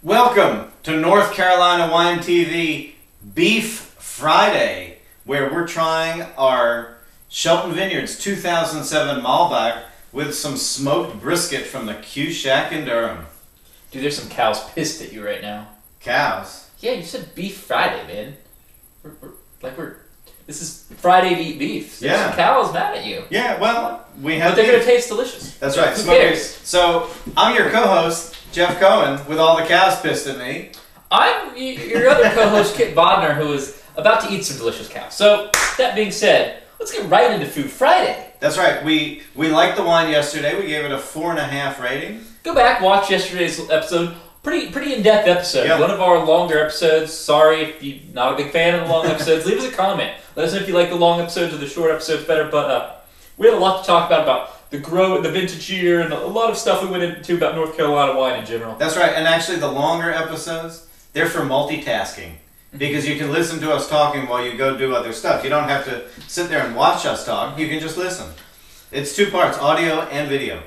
Welcome to North Carolina Wine TV Beef Friday, where we're trying our Shelton Vineyards 2007 Malbec with some smoked brisket from the Q Shack in Durham. Dude, there's some cows pissed at you right now. Cows? Yeah, you said Beef Friday, man. This is Friday to eat beef. So yeah. There's some cows mad at you. Yeah, well, we have. But they're going to taste delicious. That's right. Who Smoky. cares? So, I'm your co-host, Jeff Cohen, with all the cows pissed at me. I'm your other co-host, Kit Bodner, who is about to eat some delicious cows. So, that being said, let's get right into Food Friday. That's right. We liked the wine yesterday. We gave it a 4.5 rating. Go back, watch yesterday's episode. Pretty in-depth episode. Yep. One of our longer episodes. Sorry if you're not a big fan of the long episodes. Leave us a comment. Let us know if you like the long episodes or the short episodes better. But we had a lot to talk about the grow, the vintage year, and a lot of stuff we went into about North Carolina wine in general. That's right. And actually, the longer episodes, they're for multitasking. Because you can listen to us talking while you go do other stuff. You don't have to sit there and watch us talk. You can just listen. It's 2 parts, audio and video.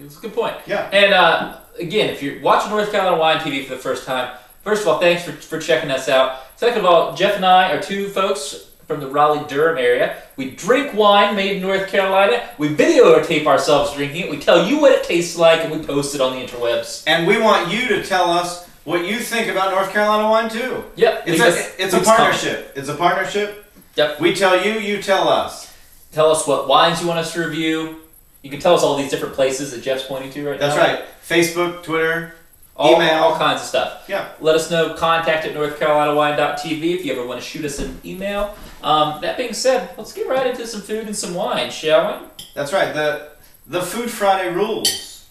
It's a good point. Yeah. And again, if you're watching North Carolina Wine TV for the first time, first of all, thanks for checking us out. Second of all, Jeff and I are 2 folks from the Raleigh-Durham area. We drink wine made in North Carolina. We videotape ourselves drinking it. We tell you what it tastes like, and we post it on the interwebs. And we want you to tell us what you think about North Carolina wine, too. Yep. It's a partnership. It's a partnership. Yep. We tell you, you tell us. Tell us what wines you want us to review. You can tell us all these different places that Jeff's pointing to right now. That's right. Facebook, Twitter, email. All kinds of stuff. Yeah. Let us know. Contact at northcarolinawine.tv if you ever want to shoot us an email. That being said, let's get right into some food and some wine, shall we? That's right. The Food Friday rules.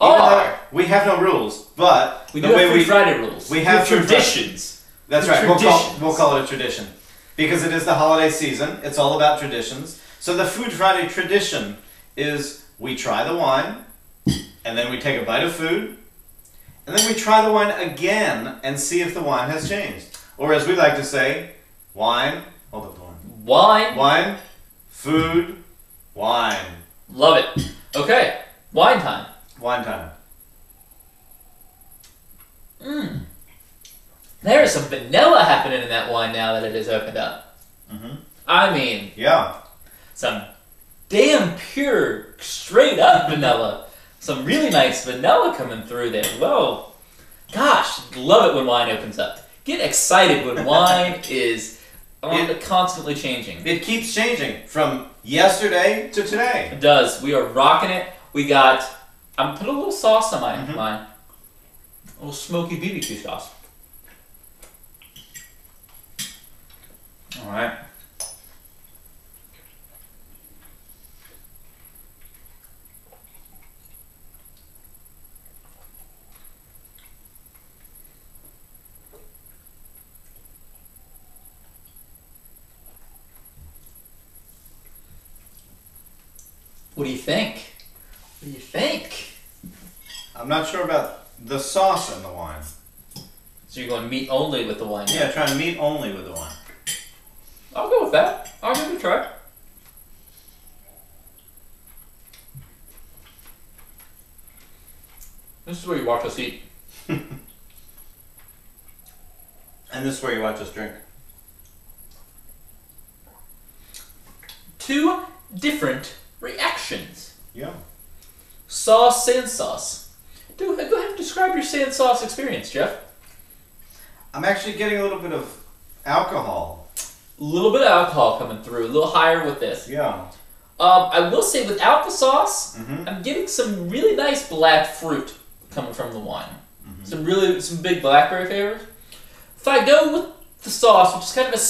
We have no rules, but we do have Food Friday rules. We have traditions. That's right. We'll call it a tradition. Because it is the holiday season. It's all about traditions. So the Food Friday tradition is we try the wine, and then we take a bite of food, and then we try the wine again and see if the wine has changed. Or as we like to say, wine, hold up the wine. Wine. Wine, food, wine. Love it. Okay, wine time. Wine time. There is some vanilla happening in that wine now that it is opened up. Mm-hmm. I mean, yeah, some damn pure, straight up vanilla. Some really nice vanilla coming through there. Whoa. Gosh, love it when wine opens up. Get excited when wine is constantly changing. It keeps changing from yesterday to today. It does. We are rocking it. We got, I'm putting a little sauce on mine. A little smoky BBQ sauce. All right. What do you think? What do you think? I'm not sure about the sauce in the wine. So you're going meat only with the wine? Now? Yeah, trying meat only with the wine. I'll go with that. I'll give it a try. This is where you watch us eat. And this is where you watch us drink. 2 different reactions. Yeah. Sauce, sand sauce. Go ahead and describe your sand sauce experience, Jeff. I'm actually getting a little bit of alcohol. A little bit of alcohol coming through, a little higher with this. Yeah. I will say without the sauce, I'm getting some really nice black fruit coming from the wine. Some big blackberry flavors. If I go with the sauce, which is kind of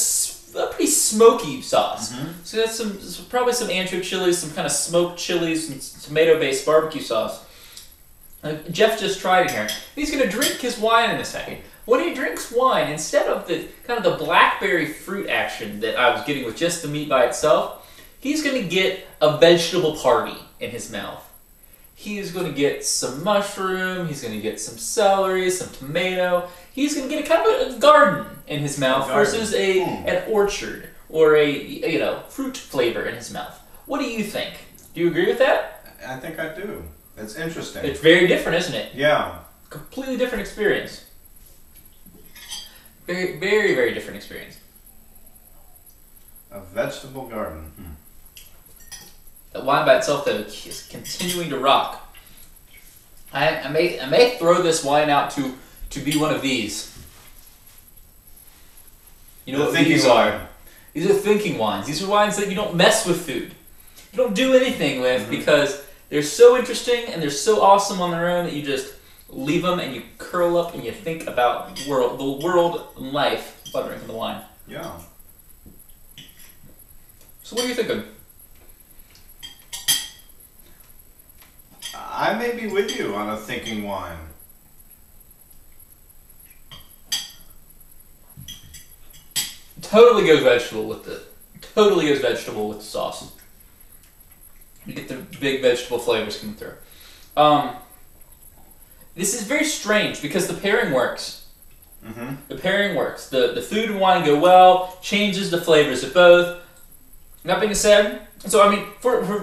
a pretty smoky sauce, so that's probably some ancho chilies, some kind of smoked chilies, and tomato-based barbecue sauce. Jeff just tried it here. He's going to drink his wine in a second. When he drinks wine, instead of the kind of the blackberry fruit action that I was getting with just the meat by itself, he's going to get a vegetable party in his mouth. He's going to get some mushroom, he's going to get some celery, some tomato. He's going to get a kind of a garden in his mouth versus an orchard or a fruit flavor in his mouth. What do you think? Do you agree with that? I think I do. It's interesting. It's very different, isn't it? Yeah. Completely different experience. Very, very, very different experience. A vegetable garden. The wine by itself, though, is continuing to rock. I may throw this wine out to be one of these. You know what these are? These are thinking wines. These are wines that you don't mess with food. You don't do anything with because they're so interesting and they're so awesome on their own that you just leave them and you curl up and you think about the world and life while drinking the wine. Yeah. So what are you thinking? I may be with you on a thinking wine. Totally goes vegetable with the sauce. You get the big vegetable flavors coming through. This is very strange because the pairing works. The pairing works. The food and wine go well, changes the flavors of both. That being said, so I mean,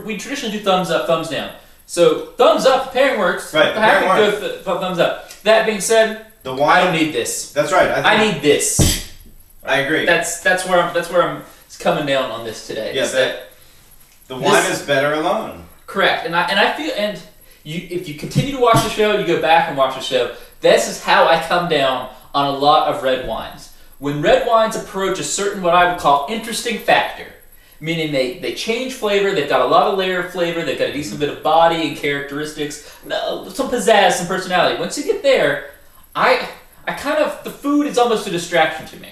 we traditionally do thumbs up, thumbs down. So thumbs up, the pairing works. Right, the pairing works. Go thumbs up. That being said, the wine, I don't need this. That's right. I need this. I agree. That's where I'm coming down on this today. Yes, the wine is better alone. Correct, and I feel if you continue to watch the show, you go back and watch the show. This is how I come down on a lot of red wines. When red wines approach a certain what I would call interesting factor, meaning they change flavor, they've got a lot of layer of flavor, they've got a decent bit of body and characteristics, some pizzazz, some personality. Once you get there, I kind of, the food is almost a distraction to me.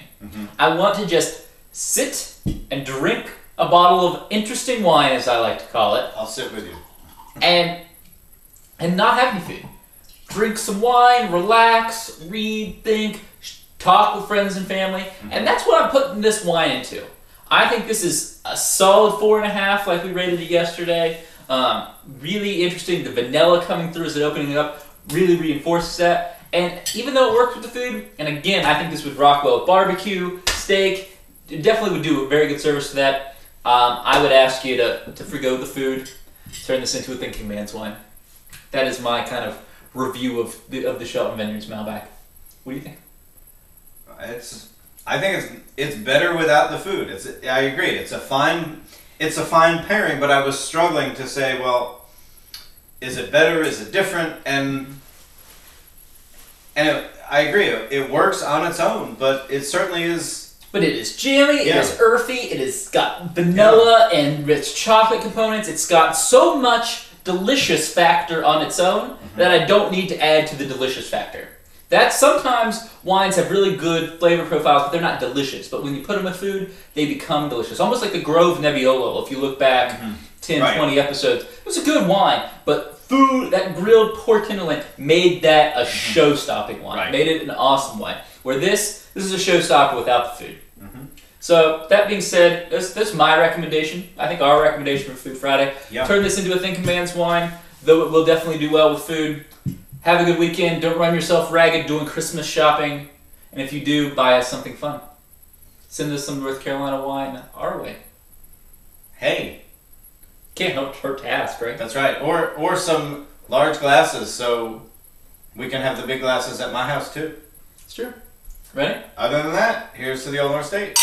I want to just sit and drink a bottle of interesting wine, as I like to call it. I'll sit with you. And not have any food. Drink some wine, relax, read, think, talk with friends and family. And that's what I'm putting this wine into. I think this is a solid 4.5, like we rated it yesterday. Really interesting. The vanilla coming through as it opening it up really reinforces that. And even though it works with the food, and again, I think this would rock well with barbecue, steak, it definitely would do a very good service to that. I would ask you to forgo the food, turn this into a thinking man's wine. That is my kind of review of the Shelton Vineyards Malbec. What do you think? I think it's better without the food. I agree. It's a fine pairing, but I was struggling to say, well, is it better? Is it different? And I agree. It works on its own, but it certainly is. But it is jammy. It is earthy. It has got vanilla and rich chocolate components. It's got so much delicious factor on its own that I don't need to add to the delicious factor. That's sometimes wines have really good flavor profiles, but they're not delicious. But when you put them with food, they become delicious. Almost like the Grove Nebbiolo, if you look back 10, 20 episodes. It was a good wine, but food, that grilled pork tenderloin, made that a show-stopping wine. Made it an awesome wine. Where this is a showstopper without the food. So, that being said, that's my recommendation. I think our recommendation for Food Friday. Turn this into a thinking man's wine, though it will definitely do well with food. Have a good weekend. Don't run yourself ragged doing Christmas shopping. And if you do, buy us something fun. Send us some North Carolina wine our way. Hey. Can't hurt to ask, right? That's right. Or some large glasses so we can have the big glasses at my house too. It's true. Ready? Other than that, here's to the Old North State.